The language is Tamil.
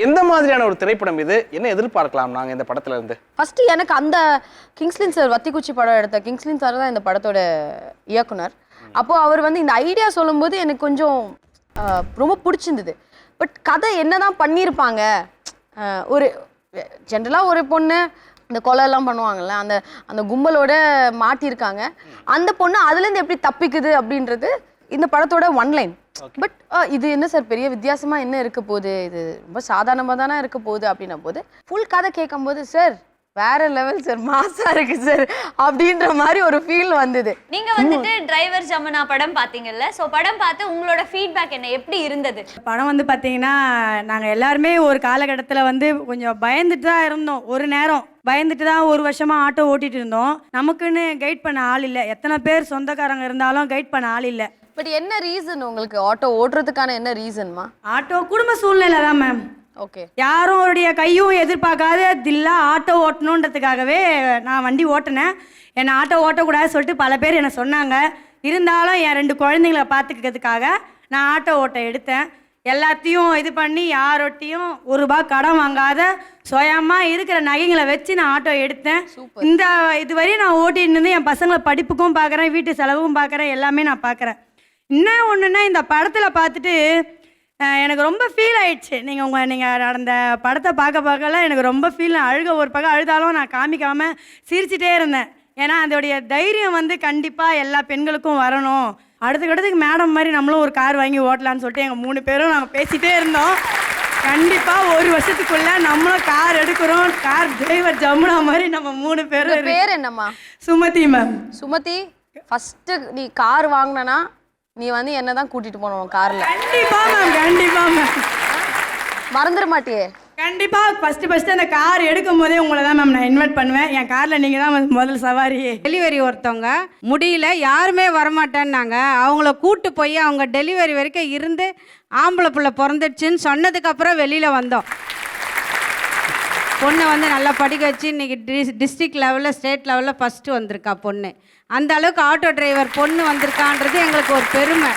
எந்த மாதிரியான ஒரு திரைப்படம் இது? என்ன எதிர்பார்க்கலாம் நாங்க இந்த படத்துல இருந்து? ஃபர்ஸ்ட் எனக்கு அந்த கிங்ஸ்லின் சார் வத்திக்குச்சி படம் எடுத்த கிங்ஸ்லின் சார் தான் இந்த படத்தோட இயக்குனர். அப்போ அவர் வந்து இந்த ஐடியா சொல்லும்போது எனக்கு கொஞ்சம் ரொம்ப பிடிச்சிருந்தது. பட் கதை என்னதான் பண்ணியிருப்பாங்க, ஒரு ஜென்ரலாக ஒரு பொண்ணு இந்த கொலையெல்லாம் பண்ணுவாங்கல்ல, அந்த அந்த கும்பலோட மாட்டியிருக்காங்க. அந்த பொண்ணு அதுலேருந்து எப்படி தப்பிக்குது அப்படின்றது இந்த படத்தோட ஒன்லைன். பட் இது என்ன சார் பெரிய வித்தியாசமா என்ன இருக்க போகுது, இது ரொம்ப சாதாரணமாக தானே இருக்க போகுது அப்படின்ன போது ஃபுல் கதை கேட்கும் போது சார் வேற லெவல் சார், மாசா இருக்கு சார் அப்படின்ற மாதிரி ஒரு ஃபீல் வந்தது. நீங்க வந்துட்டு டிரைவர் ஜமுனா படம் பாத்தீங்கல்ல, சோ படம் பார்த்து உங்களோட ஃபீட்பேக் என்ன, எப்படி இருந்தது? படம் வந்து பார்த்தீங்கன்னா நாங்கள் எல்லாருமே ஒரு காலகட்டத்தில் வந்து கொஞ்சம் பயந்துட்டு தான் இருந்தோம். ஒரு நேரம் பயந்துட்டு தான் ஒரு வருஷமாக ஆட்டோ ஓட்டிகிட்டு இருந்தோம். நமக்குன்னு கைட் பண்ண ஆள் இல்லை. எத்தனை பேர் சொந்தக்காரங்க இருந்தாலும் கைட் பண்ண ஆள் இல்லை. பட் என்ன ரீசன் உங்களுக்கு ஆட்டோ ஓட்டுறதுக்கான என்ன ரீசன்மா? ஆட்டோ குடும்ப சூழ்நிலை தான் மேம். ஓகே, யாரும் அவருடைய கையும் எதிர்பார்க்காத தில்லா ஆட்டோ ஓட்டணுன்றதுக்காகவே நான் வண்டி ஓட்டினேன். என்னை ஆட்டோ ஓட்டக்கூடாது சொல்லிட்டு பல பேர் என்னை சொன்னாங்க. இருந்தாலும் என் 2 குழந்தைங்கள பார்த்துக்கிறதுக்காக நான் ஆட்டோ ஓட்ட எடுத்தேன். எல்லாத்தையும் இது பண்ணி யாரொட்டியும் ₹1 கடன் வாங்காத சுயமாக இருக்கிற நகைங்களை வச்சு நான் ஆட்டோ எடுத்தேன். இந்த இதுவரையும் நான் ஓட்டிட்டு இருந்து என் பசங்களை படிப்புக்கும் பார்க்குறேன், வீட்டு செலவும் பார்க்குறேன், எல்லாமே நான் பார்க்குறேன். என்ன ஒன்றுன்னா இந்த படத்தில் பார்த்துட்டு எனக்கு ரொம்ப ஃபீல் ஆயிடுச்சு. நீங்கள் அந்த படத்தை பார்க்கல எனக்கு ரொம்ப ஃபீல். அழுக ஒரு பக்கம் அழுதாலும் நான் காமிக்காமல் சிரிச்சிட்டே இருந்தேன். ஏன்னா அதோடைய தைரியம் வந்து கண்டிப்பாக எல்லா பெண்களுக்கும் வரணும். அடுத்துக்கு மேடம் மாதிரி நம்மளும் ஒரு கார் வாங்கி ஓட்டலான்னு சொல்லிட்டு எங்கள் 3 பேரும் நாங்கள் பேசிகிட்டே இருந்தோம். கண்டிப்பாக ஒரு வருஷத்துக்குள்ளே நம்மளும் கார் எடுக்கிறோம். கார் டிரைவர் ஜமுனா மாதிரி நம்ம 3 பேரும். பேர் என்னம்மா? சுமதி மேம். சுமதி, ஃபர்ஸ்ட் நீ கார் வாங்கினா நீ வந்து என்னதான் கூட்டிட்டு போனோம் கார்ல. கண்டிப்பா மேம், கண்டிப்பா மேம், மறந்துட மாட்டியே? கண்டிப்பா. ஃபர்ஸ்ட் அந்த கார் எடுக்கும் போதே உங்களை தான் மேம் நான் இன்வைட் பண்ணுவேன். என் கார்ல நீங்க தான் முதல் சவாரி. டெலிவரி ஒருத்தவங்க முடியல, யாருமே வரமாட்டேன்னாங்க. அவங்கள கூட்டு போய் அவங்க டெலிவரி வரைக்கும் இருந்து ஆம்பளை பிள்ளை பிறந்துடுச்சுன்னு சொன்னதுக்கப்புறம் வெளியில் வந்தோம். பொண்ணை வந்து நல்லா படிக்க வச்சு இன்றைக்கி டிஸ்ட்ரிக்ட் லெவலில் ஸ்டேட் லெவலில் ஃபஸ்ட்டு வந்திருக்கா பொண்ணு. அந்த அளவுக்கு ஆட்டோ டிரைவர் பொண்ணு வந்திருக்கான்றது எங்களுக்கு ஒரு பெருமை.